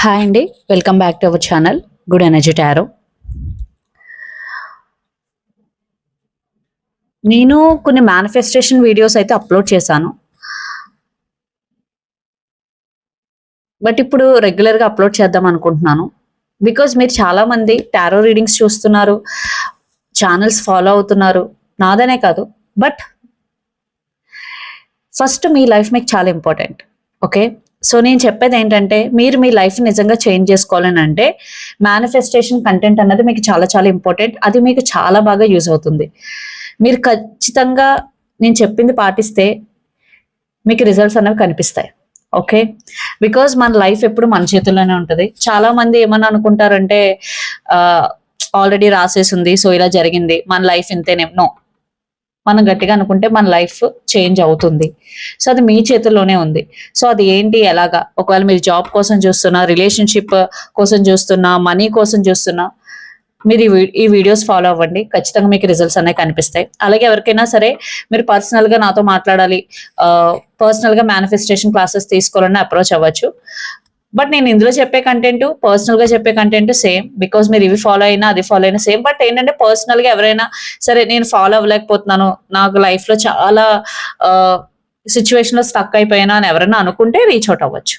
Hi అండి, welcome back to our channel good energy tarot. నేను కొన్ని మేనిఫెస్టేషన్ వీడియోస్ అయితే అప్లోడ్ చేశాను, బట్ ఇప్పుడు రెగ్యులర్గా అప్లోడ్ చేద్దాం అనుకుంటున్నాను. బికాజ్ మీరు చాలా మంది టారో రీడింగ్స్ చూస్తున్నారు, ఛానల్స్ ఫాలో అవుతున్నారు, నాదనే కాదు. బట్ ఫస్ట్ మీ లైఫ్ మీకు చాలా ఇంపార్టెంట్. ఓకే, సో నేను చెప్పేది ఏంటంటే, మీరు మీ లైఫ్ నిజంగా చేంజ్ చేసుకోవాలని అంటే మేనిఫెస్టేషన్ కంటెంట్ అన్నది మీకు చాలా చాలా ఇంపార్టెంట్. అది మీకు చాలా బాగా యూజ్ అవుతుంది. మీరు ఖచ్చితంగా నేను చెప్పింది పాటిస్తే మీకు రిజల్ట్స్ అనేవి కనిపిస్తాయి. ఓకే, బికాజ్ మన లైఫ్ ఎప్పుడు మన చేతుల్లోనే ఉంటుంది. చాలా మంది ఏమని అనుకుంటారంటే, ఆల్రెడీ రాసేసింది, సో ఇలా జరిగింది, మన లైఫ్ ఇంతేనే. నో, మనం గట్టిగా అనుకుంటే మన లైఫ్ చేంజ్ అవుతుంది. సో అది మీ చేతుల్లోనే ఉంది. సో అది ఏంటి, ఎలాగా, ఒకవేళ మీరు జాబ్ కోసం చూస్తున్నా, రిలేషన్షిప్ కోసం చూస్తున్నా, మనీ కోసం చూస్తున్నా, మీరు ఈ వీడియోస్ ఫాలో అవ్వండి. ఖచ్చితంగా మీకు రిజల్ట్స్ అనేవి కనిపిస్తాయి. అలాగే ఎవరికైనా సరే మీరు పర్సనల్ గా నాతో మాట్లాడాలి, పర్సనల్ గా మేనిఫెస్టేషన్ క్లాసెస్ తీసుకోవాలని అప్రోచ్ అవ్వచ్చు. బట్ నేను ఇందులో చెప్పే కంటెంట్, పర్సనల్ గా చెప్పే కంటెంట్ సేమ్. బికాస్ మీరు ఇవి ఫాలో అయినా అది ఫాలో అయినా సేమ్. బట్ ఏంటంటే పర్సనల్ గా ఎవరైనా సరే నేను ఫాలో అవ్వలేకపోతున్నాను, నాకు లైఫ్ లో చాలా సిచ్యువేషన్ లో స్టక్ అయిపోయినా అని ఎవరైనా అనుకుంటే రీచ్ అవుట్ అవ్వచ్చు.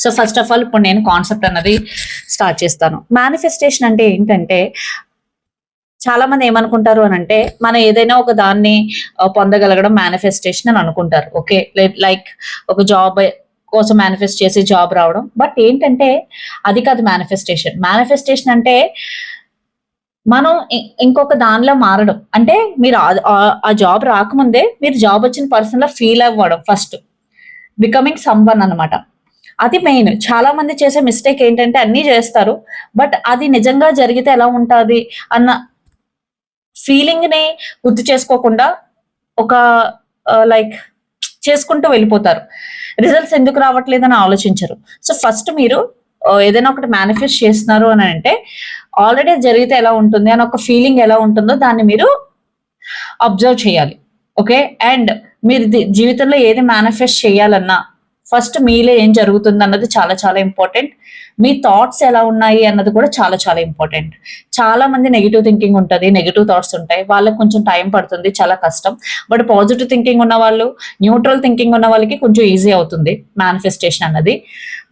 సో ఫస్ట్ ఆఫ్ ఆల్ ఇప్పుడు నేను కాన్సెప్ట్ అన్నది స్టార్ట్ చేస్తాను. మేనిఫెస్టేషన్ అంటే ఏంటంటే, చాలా మంది ఏమనుకుంటారు అని అంటే, మనం ఏదైనా ఒక దాన్ని పొందగలగడం మేనిఫెస్టేషన్ అని అనుకుంటారు. ఓకే, లైక్ ఒక జాబ్ కోసం మేనిఫెస్ట్ చేసి జాబ్ రావడం. బట్ ఏంటంటే అది కాదు మేనిఫెస్టేషన్. మేనిఫెస్టేషన్ అంటే మనం ఇంకొక దానిలో మారడం. అంటే మీరు ఆ జాబ్ రాకముందే మీరు జాబ్ వచ్చిన పర్సన్ లో ఫీల్ అవ్వడం, ఫస్ట్ బికమింగ్ సమ్ వన్ అనమాట. అది మెయిన్. చాలా మంది చేసే మిస్టేక్ ఏంటంటే అన్ని చేస్తారు, బట్ అది నిజంగా జరిగితే ఎలా ఉంటుంది అన్న ఫీలింగ్ ని గుర్తు చేసుకోకుండా ఒక లైక్ చేసుకుంటూ వెళ్ళిపోతారు. రిజల్ట్స్ ఎందుకు రావట్లేదని ఆలోచించరు. సో ఫస్ట్ మీరు ఏదైనా ఒకటి మేనిఫెస్ట్ చేస్తున్నారు అని అంటే, ఆల్రెడీ జరిగితే ఎలా ఉంటుంది అని ఒక ఫీలింగ్ ఎలా ఉంటుందో దాన్ని మీరు అబ్జర్వ్ చేయాలి. ఓకే, అండ్ మీరు జీవితంలో ఏది మేనిఫెస్ట్ చేయాలన్నా ఫస్ట్ మీలో ఏం జరుగుతుంది అన్నది చాలా చాలా ఇంపార్టెంట్. మీ థాట్స్ ఎలా ఉన్నాయి అన్నది కూడా చాలా చాలా ఇంపార్టెంట్. చాలా మంది నెగిటివ్ థింకింగ్ ఉంటుంది, నెగిటివ్ థాట్స్ ఉంటాయి, వాళ్ళకి కొంచెం టైం పడుతుంది, చాలా కష్టం. బట్ పాజిటివ్ థింకింగ్ ఉన్న వాళ్ళు, న్యూట్రల్ థింకింగ్ ఉన్న వాళ్ళకి కొంచెం ఈజీ అవుతుంది మేనిఫెస్టేషన్ అన్నది.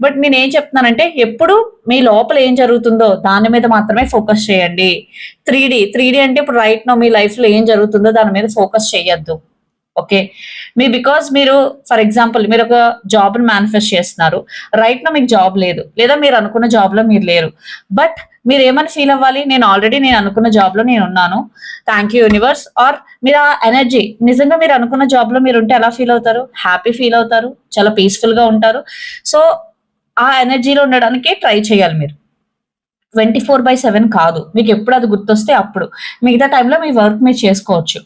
బట్ నేను ఏం చెప్తున్నానంటే, ఎప్పుడు మీ లోపల ఏం జరుగుతుందో దాని మీద మాత్రమే ఫోకస్ చేయండి. 3D అంటే ఇప్పుడు రైట్ నో మీ లైఫ్ లో ఏం జరుగుతుందో దాని మీద ఫోకస్ చేయొద్దు. ఓకే, బికాస్ మీరు ఫర్ ఎగ్జాంపుల్ మీరు ఒక జాబ్ ని మేనిఫెస్ట్ చేస్తున్నారు, రైట్ నో మీకు జాబ్ లేదు, లేదా మీరు అనుకున్న జాబ్ లో మీరు లేరు. బట్ మీరు ఏమని ఫీల్ అవ్వాలి, నేను అనుకున్న జాబ్ లో నేను ఉన్నాను, థ్యాంక్ యూ యూనివర్స్. ఆర్ మీరు ఆ ఎనర్జీ, నిజంగా మీరు అనుకున్న జాబ్ లో మీరు ఉంటే ఎలా ఫీల్ అవుతారు, హ్యాపీ ఫీల్ అవుతారు, చాలా పీస్ఫుల్ గా ఉంటారు. సో ఆ ఎనర్జీలో ఉండడానికి ట్రై చేయాలి మీరు. 24/7 కాదు, మీకు ఎప్పుడు అది గుర్తొస్తే అప్పుడు. మిగతా టైంలో మీ వర్క్ మీరు చేసుకోవచ్చు.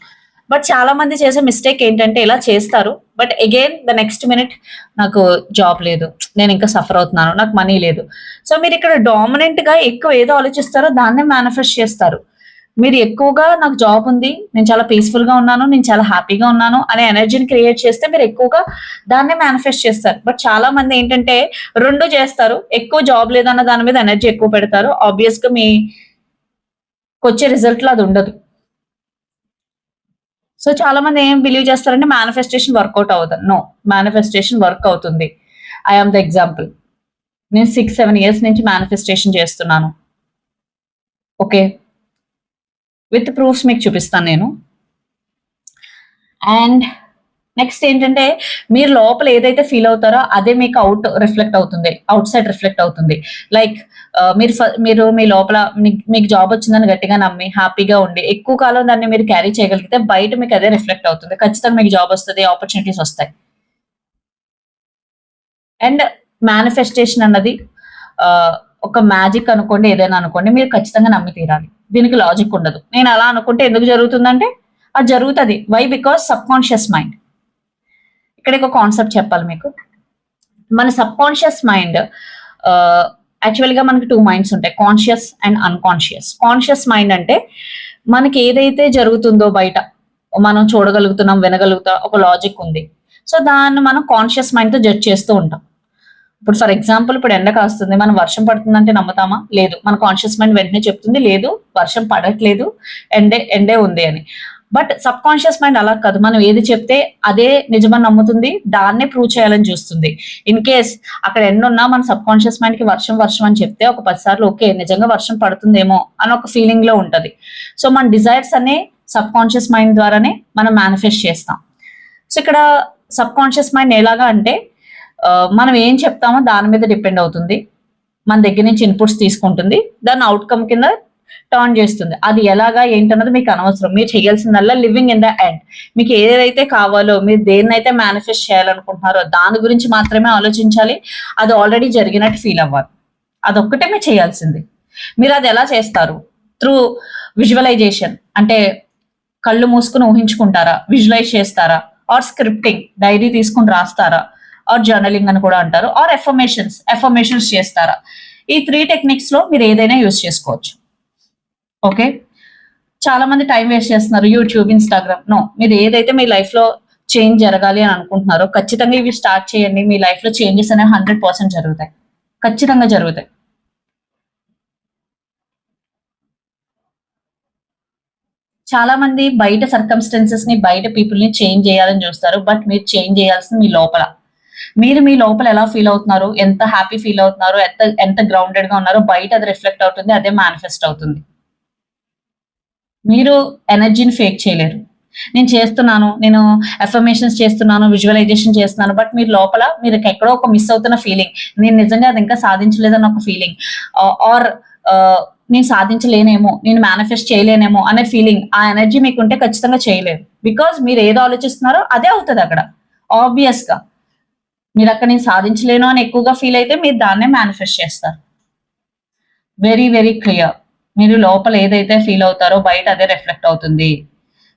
బట్ చాలా మంది చేసే మిస్టేక్ ఏంటంటే, ఇలా చేస్తారు, but again the next minute నాకు జాబ్ లేదు, నేను ఇంకా సఫర్ అవుతున్నాను, నాకు మనీ లేదు. సో మీరు ఇక్కడ డామినెంట్ గా ఎక్కువ ఏదో ఆలోచిస్తారో దాన్నే మేనిఫెస్ట్ చేస్తారు. మీరు ఎక్కువగా నాకు జాబ్ ఉంది, నేను చాలా పీస్ఫుల్ గా ఉన్నాను, నేను చాలా హ్యాపీగా ఉన్నాను అనే ఎనర్జీని క్రియేట్ చేస్తే మీరు ఎక్కువగా దాన్నే మేనిఫెస్ట్ చేస్తారు. బట్ చాలా మంది ఏంటంటే రెండు చేస్తారు, ఎక్కువ జాబ్ లేదన్న దాని మీద ఎనర్జీ ఎక్కువ పెడతారు, ఆబ్వియస్ గా మీకు వచ్చే రిజల్ట్ లో అది ఉండదు. సో చాలా మంది ఏం బిలీవ్ చేస్తారంటే మేనిఫెస్టేషన్ వర్కౌట్ అవుతుంది. నో, మేనిఫెస్టేషన్ వర్క్ అవుతుంది. I am the example. నేను 6-7 ఇయర్స్ నుంచి మేనిఫెస్టేషన్ చేస్తున్నాను. ఓకే, విత్ ప్రూఫ్స్ మీకు చూపిస్తాను నేను. అండ్ నెక్స్ట్ ఏంటంటే, మీరు లోపల ఏదైతే ఫీల్ అవుతారో అదే మీకు రిఫ్లెక్ట్ అవుతుంది, అవుట్ సైడ్ రిఫ్లెక్ట్ అవుతుంది. లైక్ మీరు మీ లోపల మీకు జాబ్ వచ్చిందని గట్టిగా నమ్మి హ్యాపీగా ఉండి ఎక్కువ కాలం దాన్ని మీరు క్యారీ చేయగలిగితే బయట మీకు అదే రిఫ్లెక్ట్ అవుతుంది. ఖచ్చితంగా మీకు జాబ్ వస్తుంది, ఆపర్చునిటీస్ వస్తాయి. అండ్ మేనిఫెస్టేషన్ అన్నది ఒక మ్యాజిక్ అనుకోండి, ఏదైనా అనుకోండి, మీరు ఖచ్చితంగా నమ్మి తీరాలి. దీనికి లాజిక్ ఉండదు. నేను అలా అనుకుంటే ఎందుకు జరుగుతుందంటే అది జరుగుతుంది. Why? Because subconscious mind. ఇక్కడ ఒక కాన్సెప్ట్ చెప్పాలి మీకు. మన సబ్ కాన్షియస్ మైండ్, యాక్చువల్ గా మనకి 2 మైండ్స్ ఉంటాయి, conscious and unconscious. Conscious mind అంటే మనకి ఏదైతే జరుగుతుందో బయట మనం చూడగలుగుతున్నాం, వినగలుగుతాం, ఒక లాజిక్ ఉంది. సో దాన్ని మనం కాన్షియస్ మైండ్ తో జడ్జ్ చేస్తూ ఉంటాం. ఇప్పుడు ఫర్ ఎగ్జాంపుల్ ఇప్పుడు ఎండ కాస్తుంది, మనం వర్షం పడుతుందంటే నమ్ముతామా? లేదు. మన కాన్షియస్ మైండ్ వెంటనే చెప్తుంది లేదు వర్షం పడట్లేదు, ఎండే ఉంది అని. బట్ సబ్ కాన్షియస్ మైండ్ అలా కాదు. మనం ఏది చెప్తే అదే నిజమని నమ్ముతుంది, దాన్నే ప్రూవ్ చేయాలని చూస్తుంది. ఇన్ కేస్ అక్కడ ఎండున్నా మన సబ్ కాన్షియస్ మైండ్ కి వర్షం వర్షం అని చెప్తే ఒక 10 సార్లు ఓకే నిజంగా వర్షం పడుతుందేమో అని ఒక ఫీలింగ్ లో ఉంటది. సో మన డిజైర్స్ అనే సబ్ కాన్షియస్ మైండ్ ద్వారానే మనం మేనిఫెస్ట్ చేస్తాం. సో ఇక్కడ సబ్ కాన్షియస్ మైండ్ ఎలాగా అంటే మనం ఏం చెప్తామో దాని మీద డిపెండ్ అవుతుంది. మన దగ్గర నుంచి ఇన్పుట్స్ తీసుకుంటుంది, దాన్ని అవుట్కమ్ కింద టర్న్ చేస్తుంది. అది ఎలాగా ఏంటన్నది మీకు అనవసరం. మీరు చేయాల్సిందల్లా లివింగ్ ఇన్ ద ఎండ్. మీకు ఏదైతే కావాలో, మీరు దేన్నైతే మేనిఫెస్ట్ చేయాలనుకుంటున్నారో దాని గురించి మాత్రమే ఆలోచించాలి. అది ఆల్రెడీ జరిగినట్టు ఫీల్ అవ్వాలి. అదొక్కటే మీరు చేయాల్సింది. మీరు అది ఎలా చేస్తారు? Through visualisation. అంటే కళ్ళు మూసుకుని ఊహించుకుంటారా, విజువలైజ్ చేస్తారా, ఆర్ స్క్రిప్టింగ్ డైరీ తీసుకుని రాస్తారా, ఆర్ జర్నలింగ్ అని కూడా అంటారు, ఆర్ ఎఫర్మేషన్స్ చేస్తారా? ఈ 3 టెక్నిక్స్ లో మీరు ఏదైనా యూజ్ చేసుకోవచ్చు. ఓకే, చాలా మంది టైం వేస్ట్ చేస్తున్నారు యూట్యూబ్, ఇన్స్టాగ్రామ్. నో, మీరు ఏదైతే మీ లైఫ్ లో చేంజ్ జరగాలి అని అనుకుంటున్నారో ఖచ్చితంగా ఇవి స్టార్ట్ చేయండి. మీ లైఫ్ లో చేంజెస్ అనేవి 100% జరుగుతాయి, ఖచ్చితంగా జరుగుతాయి. చాలా మంది బయట సర్కమ్స్టెన్సెస్ ని, బయట పీపుల్ ని చేంజ్ చేయాలని చూస్తారు. బట్ మీరు చేంజ్ చేయాల్సింది మీ లోపల. మీరు మీ లోపల ఎలా ఫీల్ అవుతున్నారు, ఎంత హ్యాపీ ఫీల్ అవుతున్నారు, ఎంత గ్రౌండెడ్ గా ఉన్నారో బయట అది రిఫ్లెక్ట్ అవుతుంది, అదే మేనిఫెస్ట్ అవుతుంది. మీరు ఎనర్జీని ఫేక్ చేయలేరు. నేను అఫర్మేషన్స్ చేస్తున్నాను, విజువలైజేషన్ చేస్తున్నాను, బట్ మీరు లోపల మీరు ఎక్కడో ఒక మిస్ అవుతున్న ఫీలింగ్, నేను నిజంగా అది ఇంకా సాధించలేదన్న ఒక ఫీలింగ్, ఆర్ నేను సాధించలేనేమో, నేను మేనిఫెస్ట్ చేయలేనేమో అనే ఫీలింగ్, ఆ ఎనర్జీ మీకుంటే ఖచ్చితంగా చేయలేరు. బికాజ్ మీరు ఏదో ఆలోచిస్తున్నారో అదే అవుతుంది అక్కడ. ఆబ్వియస్ గా మీరు అక్కడ నేను సాధించలేను అని ఎక్కువగా ఫీల్ అయితే మీరు దాన్నే మేనిఫెస్ట్ చేస్తారు. Very very clear. మీరు లోపల ఏదైతే ఫీల్ అవుతారో బయట అదే రిఫ్లెక్ట్ అవుతుంది.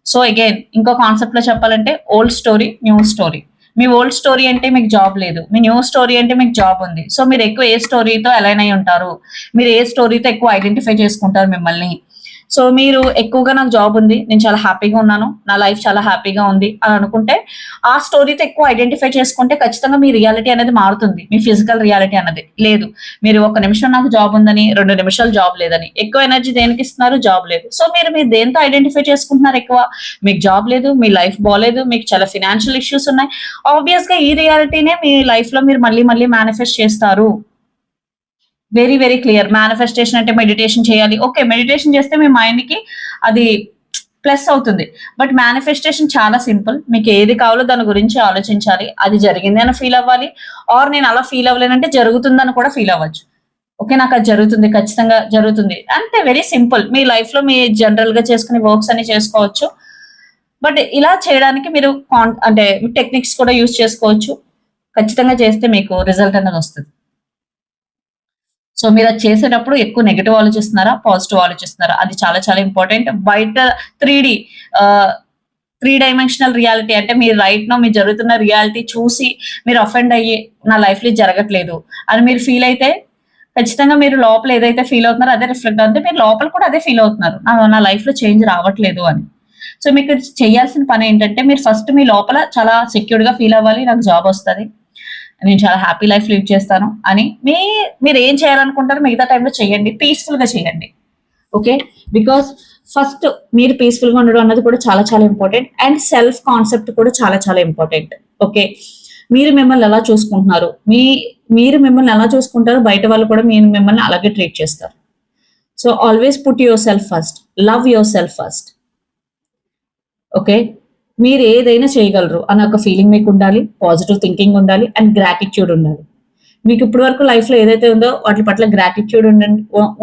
సో అగైన్ ఇంకో కాన్సెప్ట్ లో చెప్పాలంటే ఓల్డ్ స్టోరీ, న్యూ స్టోరీ. మీ ఓల్డ్ స్టోరీ అంటే మీకు జాబ్ లేదు, మీ న్యూ స్టోరీ అంటే మీకు జాబ్ ఉంది. సో మీరు ఎక్కువ ఏ స్టోరీతో అలైన్ అయి ఉంటారు, మీరు ఏ స్టోరీతో ఎక్కువ ఐడెంటిఫై చేసుకుంటారు మిమ్మల్ని. సో మీరు ఎక్కువగా నాకు జాబ్ ఉంది, నేను చాలా హ్యాపీగా ఉన్నాను, నా లైఫ్ చాలా హ్యాపీగా ఉంది అని అనుకుంటే ఆ స్టోరీతో ఎక్కువ ఐడెంటిఫై చేసుకుంటే ఖచ్చితంగా మీ రియాలిటీ అనేది మారుతుంది, మీ ఫిజికల్ రియాలిటీ అన్నది. లేదు, మీరు 1 నిమిషం నాకు జాబ్ ఉందని, 2 నిమిషాలు జాబ్ లేదని ఎక్కువ ఎనర్జీ దేనికి ఇస్తున్నారు? జాబ్ లేదు. సో మీరు దేంతో ఐడెంటిఫై చేసుకుంటున్నారు ఎక్కువ? మీకు జాబ్ లేదు, మీ లైఫ్ బాగాలేదు, మీకు చాలా ఫినాన్షియల్ ఇష్యూస్ ఉన్నాయి. ఆబ్వియస్ గా ఈ రియాలిటీనే మీ లైఫ్ లో మీరు మళ్ళీ మళ్ళీ మేనిఫెస్ట్ చేస్తారు. Very very clear. మేనిఫెస్టేషన్ అంటే మెడిటేషన్ చేయాలి. ఓకే, మెడిటేషన్ చేస్తే మీ మైండ్ కి అది ప్లస్ అవుతుంది. బట్ మేనిఫెస్టేషన్ చాలా సింపుల్. మీకు ఏది కావాలో దాని గురించి ఆలోచించాలి, అది జరిగింది అని ఫీల్ అవ్వాలి, ఆర్ నేను అలా ఫీల్ అవ్వలేనంటే జరుగుతుందని కూడా ఫీల్ అవ్వచ్చు. ఓకే, నాకు అది జరుగుతుంది, ఖచ్చితంగా జరుగుతుంది, అంతే. Very simple. మీ లైఫ్ లో మీ జనరల్ గా చేసుకునే వర్క్స్ అని చేసుకోవచ్చు. బట్ ఇలా చేయడానికి మీరు అంటే టెక్నిక్స్ కూడా యూజ్ చేసుకోవచ్చు. ఖచ్చితంగా చేస్తే మీకు రిజల్ట్ అనేది వస్తుంది. సో మీరు అది చేసేటప్పుడు ఎక్కువ నెగెటివ్ ఆలోచిస్తున్నారా, పాజిటివ్ ఆలోచిస్తున్నారా, అది చాలా చాలా ఇంపార్టెంట్. బయట 3D 3 డైమెన్షనల్ రియాలిటీ అంటే మీరు రైట్ నో మీరు జరుగుతున్న రియాలిటీ చూసి మీరు అఫెండ్ అయ్యి నా లైఫ్ లో జరగట్లేదు అని మీరు ఫీల్ అయితే ఖచ్చితంగా మీరు లోపల ఏదైతే ఫీల్ అవుతున్నారో అదే రిఫ్లెక్ట్ అవుతుంది. మీరు లోపల కూడా అదే ఫీల్ అవుతున్నారు, నా లైఫ్ లో చేంజ్ రావట్లేదు అని. సో మీకు చేయాల్సిన పని ఏంటంటే మీరు ఫస్ట్ మీ లోపల చాలా సెక్యూర్డ్ గా ఫీల్ అవ్వాలి, నాకు జాబ్ వస్తుంది, నేను చాలా హ్యాపీ లైఫ్ లీడ్ చేస్తాను అని మీరు ఏం చేయాలనుకుంటారో మిగతా టైంలో చేయండి, పీస్ఫుల్ గా చేయండి. ఓకే, బికాస్ ఫస్ట్ మీరు పీస్ఫుల్ గా ఉండడం అన్నది కూడా చాలా చాలా ఇంపార్టెంట్. అండ్ సెల్ఫ్ కాన్సెప్ట్ కూడా చాలా చాలా ఇంపార్టెంట్. ఓకే, మీరు మిమ్మల్ని ఎలా చూసుకుంటున్నారు, మీరు మిమ్మల్ని ఎలా చూసుకుంటారో బయట వాళ్ళు కూడా మిమ్మల్ని అలాగే ట్రీట్ చేస్తారు. So always put your self first, love your self first. Okay, మీరు ఏదైనా చేయగలరు అనే ఒక ఫీలింగ్ మీకు ఉండాలి, పాజిటివ్ థింకింగ్ ఉండాలి, అండ్ గ్రాటిట్యూడ్ ఉండాలి. మీకు ఇప్పటి వరకు లైఫ్ లో ఏదైతే ఉందో వాటి పట్ల గ్రాటిట్యూడ్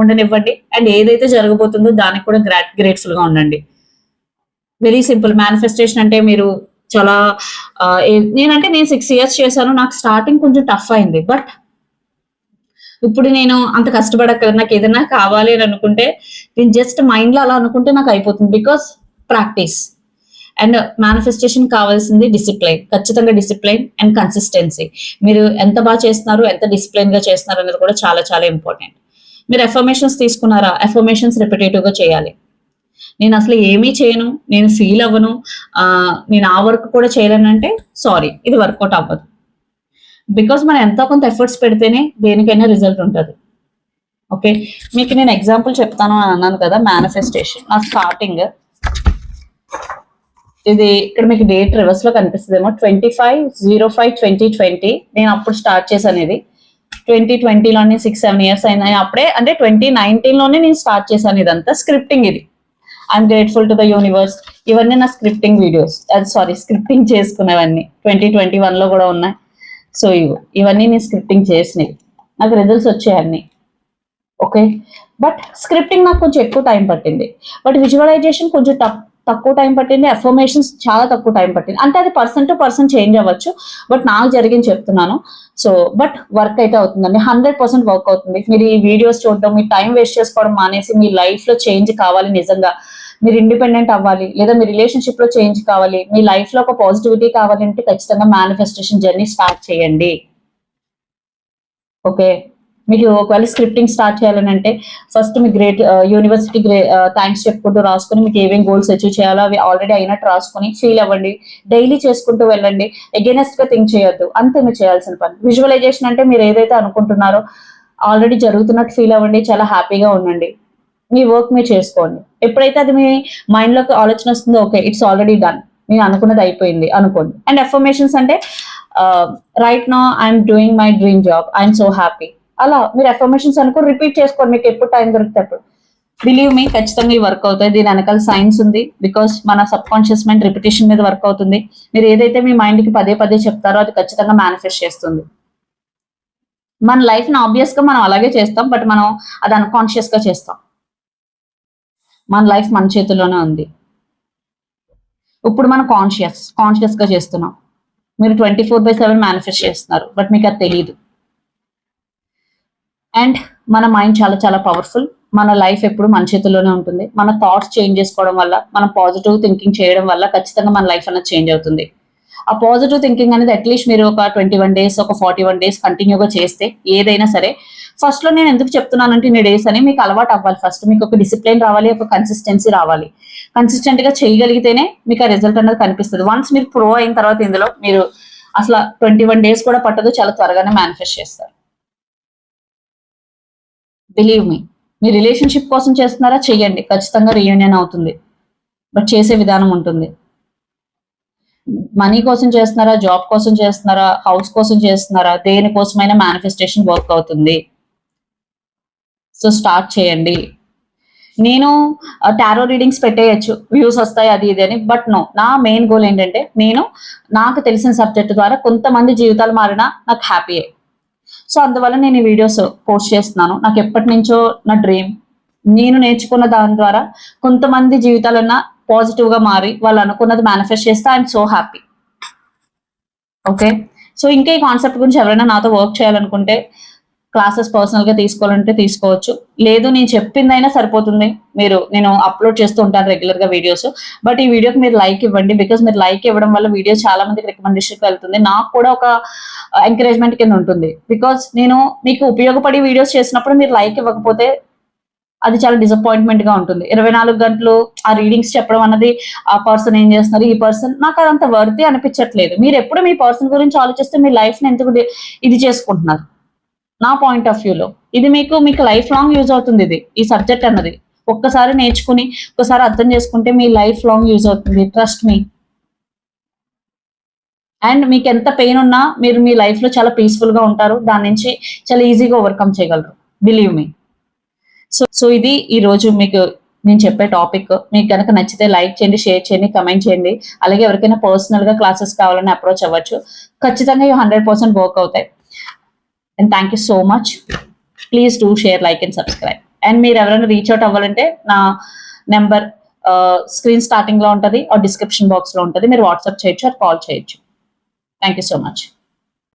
ఉండనివ్వండి, అండ్ ఏదైతే జరగబోతుందో దానికి కూడా గ్రేట్ఫుల్ గా ఉండండి. Very simple. మేనిఫెస్టేషన్ అంటే మీరు చాలా నేను 6 years చేశాను, నాకు స్టార్టింగ్ కొంచెం టఫ్ అయింది. బట్ ఇప్పుడు నేను అంత కష్టపడక్కర్లేదు. నాకు ఏదైనా కావాలి అని అనుకుంటే నేను జస్ట్ మైండ్ లో అలా అనుకుంటే నాకు అయిపోతుంది, బికాస్ ప్రాక్టీస్. అండ్ మేనిఫెస్టేషన్ కావాల్సింది డిసిప్లైన్, ఖచ్చితంగా డిసిప్లైన్ అండ్ కన్సిస్టెన్సీ. మీరు ఎంత బాగా చేస్తున్నారు, ఎంత డిసిప్లైన్ గా చేస్తున్నారు అనేది కూడా చాలా చాలా ఇంపార్టెంట్. మీరు ఎఫర్మేషన్స్ తీసుకున్నారా, ఎఫర్మేషన్స్ రిపిటేటివ్ గా చేయాలి. నేను అసలు ఏమీ చేయను, నేను ఫీల్ అవ్వను, నేను ఆ వర్క్ కూడా చేయలేనంటే సారీ, ఇది వర్కౌట్ అవ్వదు. బికాస్ మనం ఎంతో కొంత ఎఫర్ట్స్ పెడితేనే దేనికైనా రిజల్ట్ ఉంటుంది. ఓకే, మీకు నేను ఎగ్జాంపుల్ చెప్తాను అని అన్నాను కదా, మేనిఫెస్టేషన్. నా స్టార్టింగ్ ఇది ఇక్కడ మీకు డేట్ రివర్స్ లో కనిపిస్తుందేమో, 25/05/2020 నేను అప్పుడు స్టార్ట్ చేశాను. ఇది 2020లోనే 6-7 ఇయర్స్ అయింది అప్పుడే, అంటే 2019లోనే నేను స్టార్ట్ చేశాను. ఇదంతా స్క్రిప్టింగ్. ఇది I'm grateful to the universe. ఇవన్నీ నా స్క్రిప్టింగ్ వీడియోస్, స్క్రిప్టింగ్ చేసుకునేవన్నీ 2021లో కూడా ఉన్నాయి. సో ఇవన్నీ నేను స్క్రిప్టింగ్ చేసినవి, నాకు రిజల్ట్స్ వచ్చాయన్నీ. ఓకే, బట్ స్క్రిప్టింగ్ నాకు కొంచెం ఎక్కువ టైం పట్టింది, బట్ విజువలైజేషన్ కొంచెం తక్కువ టైం పట్టింది, అఫర్మేషన్స్ చాలా తక్కువ టైం పట్టింది. అంటే అది పర్సన్ టు పర్సన్ చేంజ్ అవ్వచ్చు, బట్ నాకు జరిగింది చెప్తున్నాను. సో బట్ వర్క్ అయితే అవుతుందండి, 100% వర్క్ అవుతుంది. మీరు ఈ వీడియోస్ చూడడం, మీ టైం వేస్ట్ చేసుకోవడం మానేసి మీ లైఫ్ లో చేంజ్ కావాలి, నిజంగా మీరు ఇండిపెండెంట్ అవ్వాలి, లేదా మీ రిలేషన్షిప్ లో చేంజ్ కావాలి, మీ లైఫ్ లో ఒక పాజిటివిటీ కావాలి అంటే ఖచ్చితంగా మేనిఫెస్టేషన్ జర్నీ స్టార్ట్ చేయండి. ఓకే, మీకు ఒకవేళ స్క్రిప్టింగ్ స్టార్ట్ చేయాలని అంటే ఫస్ట్ మీ యూనివర్సిటీ థ్యాంక్స్ చెప్పుకుంటూ రాసుకుని, మీకు ఏమేమి గోల్స్ అచీవ్ చేయాలో అవి ఆల్రెడీ అయినట్టు రాసుకుని ఫీల్ అవ్వండి. డైలీ చేసుకుంటూ వెళ్ళండి, ఎగెనెస్ట్ గా థింక్ చేయొద్దు, అంతే మీరు చేయాల్సిన పని. విజువలైజేషన్ అంటే మీరు ఏదైతే అనుకుంటున్నారో ఆల్రెడీ జరుగుతున్నట్టు ఫీల్ అవ్వండి, చాలా హ్యాపీగా ఉండండి, మీ వర్క్ మీరు చేసుకోండి. ఎప్పుడైతే అది మీ మైండ్ లోకి ఆలోచన వస్తుందో, ఓకే ఇట్స్ ఆల్రెడీ డన్, నేను అనుకున్నది అయిపోయింది అనుకోండి. అండ్ అఫర్మేషన్స్ అంటే right now I'm doing my dream job, I'm so happy, అలా మీరు అఫర్మేషన్స్ అనుకో రిపీట్ చేసుకోండి, మీకు ఎప్పుడు టైం దొరికితే అప్పుడు. బిలీవ్ మీ, ఖచ్చితంగా ఈ వర్క్ అవుతాయి. దీని వెనకాల సైన్స్ ఉంది, బికాస్ మన సబ్ కాన్షియస్ మైండ్ రిపిటేషన్ మీద వర్క్ అవుతుంది. మీరు ఏదైతే మీ మైండ్ కి పదే పదే చెప్తారో అది ఖచ్చితంగా మేనిఫెస్ట్ చేస్తుంది. మన లైఫ్ ని ఆబ్వియస్ గా మనం అలాగే చేస్తాం, బట్ మనం అది అన్కాన్షియస్ గా చేస్తాం. మన లైఫ్ మన చేతుల్లోనే ఉంది. ఇప్పుడు మనం కాన్షియస్ గా చేస్తున్నాం. మీరు 24/7 మేనిఫెస్ట్ చేస్తున్నారు, బట్ మీకు అది తెలియదు. అండ్ మన మైండ్ చాలా చాలా పవర్ఫుల్. మన లైఫ్ ఎప్పుడు మన చేతుల్లోనే ఉంటుంది. మన థాట్స్ చేంజ్ చేసుకోవడం వల్ల, మనం పాజిటివ్ థింకింగ్ చేయడం వల్ల ఖచ్చితంగా మన లైఫ్ అనేది చేంజ్ అవుతుంది. ఆ పాజిటివ్ థింకింగ్ అనేది అట్లీస్ట్ మీరు ఒక 21 డేస్, ఒక 41 డేస్ కంటిన్యూగా చేస్తే, ఏదైనా సరే ఫస్ట్ లో నేను ఎందుకు చెప్తున్నానంటే ఇన్ని డేస్ అని, మీకు అలవాటు అవ్వాలి. ఫస్ట్ మీకు ఒక డిసిప్లిన్ రావాలి, ఒక కన్సిస్టెన్సీ రావాలి. కన్సిస్టెంట్ గా చేయగలిగితేనే మీకు ఆ రిజల్ట్ అనేది కనిపిస్తుంది. వన్స్ మీరు ప్రో అయిన తర్వాత ఇందులో మీరు అసలు 21 డేస్ కూడా పట్టదు, చాలా త్వరగానే మేనిఫెస్ట్ చేస్తారు. బిలీవ్ మీ, మీ రిలేషన్షిప్ కోసం చేస్తున్నారా, చెయ్యండి, ఖచ్చితంగా రీయూనియన్ అవుతుంది, బట్ చేసే విధానం ఉంటుంది. మనీ కోసం చేస్తున్నారా, జాబ్ కోసం చేస్తున్నారా, హౌస్ కోసం చేస్తున్నారా, దేనికోసమైనా మేనిఫెస్టేషన్ వర్క్ అవుతుంది. సో స్టార్ట్ చేయండి. నేను టారో రీడింగ్స్ పెట్టేయచ్చు, వ్యూస్ వస్తాయి అది ఇది అని, బట్ నో, నా మెయిన్ గోల్ ఏంటంటే నేను నాకు తెలిసిన సబ్జెక్ట్ ద్వారా కొంతమంది జీవితాలు మారినా నాకు హ్యాపీయే. సో అందువల్ల నేను ఈ వీడియోస్ పోస్ట్ చేస్తున్నాను. నాకు ఎప్పటి నుంచో నా డ్రీమ్, నేను నేర్చుకున్న దాని ద్వారా కొంతమంది జీవితాలన్నా పాజిటివ్ గా మారి వాళ్ళు అనుకున్నది మేనిఫెస్ట్ చేస్తే I'm so happy. Okay, so ఇంకా ఈ కాన్సెప్ట్ గురించి ఎవరైనా నాతో వర్క్ చేయాలనుకుంటే, క్లాసెస్ పర్సనల్ గా తీసుకోవాలంటే తీసుకోవచ్చు, లేదు నేను చెప్పిందైనా సరిపోతుంది. నేను అప్లోడ్ చేస్తూ ఉంటాను రెగ్యులర్ గా వీడియోస్, బట్ ఈ వీడియోకి మీరు లైక్ ఇవ్వండి, బికాస్ మీరు లైక్ ఇవ్వడం వల్ల వీడియో చాలా మందికి రికమెండేషన్ వెళ్తుంది, నాకు కూడా ఒక ఎంకరేజ్మెంట్ కింద ఉంటుంది. బికాస్ నేను మీకు ఉపయోగపడి వీడియోస్ చేసినప్పుడు మీరు లైక్ ఇవ్వకపోతే అది చాలా డిసప్పాయింట్మెంట్ గా ఉంటుంది. 24 గంటలు ఆ రీడింగ్స్ చెప్పడం అన్నది, ఆ పర్సన్ ఏం చేస్తున్నారు, ఈ పర్సన్, నాకు అదంత వర్తీ అనిపించట్లేదు. మీరు ఎప్పుడు మీ పర్సన్ గురించి ఆలోచిస్తే మీ లైఫ్ ని ఎందుకు ఇది చేసుకుంటున్నారు? నా పాయింట్ ఆఫ్ వ్యూలో ఇది మీకు లైఫ్ లాంగ్ యూజ్ అవుతుంది. ఈ సబ్జెక్ట్ అన్నది ఒక్కసారి నేర్చుకుని ఒక్కసారి అర్థం చేసుకుంటే మీ లైఫ్ లాంగ్ యూజ్ అవుతుంది, ట్రస్ట్ మీ. అండ్ మీకు ఎంత పెయిన్ ఉన్నా మీరు మీ లైఫ్ లో చాలా పీస్ఫుల్ గా ఉంటారు, దాని నుంచి చాలా ఈజీగా ఓవర్కమ్ చేయగలరు, బిలీవ్ మీ. సో ఇది ఈ రోజు మీకు నేను చెప్పే టాపిక్. మీకు కనుక నచ్చితే లైక్ చేయండి, షేర్ చేయండి, కమెంట్ చేయండి. అలాగే ఎవరికైనా పర్సనల్ గా క్లాసెస్ కావాలని అప్రోచ్ అవ్వచ్చు, ఖచ్చితంగా 100% వర్క్ అవుతాయి. And thank you so much. Please do share, like and subscribe. And మీరు ఎవరైనా రీచ్ అవుట్ అవ్వాలంటే నా నెంబర్ స్క్రీన్ స్టార్టింగ్ లో ఉంటుంది, డిస్క్రిప్షన్ బాక్స్ లో ఉంటుంది. మీరు వాట్సాప్ చేయొచ్చు, కాల్ చేయొచ్చు. Thank you so much.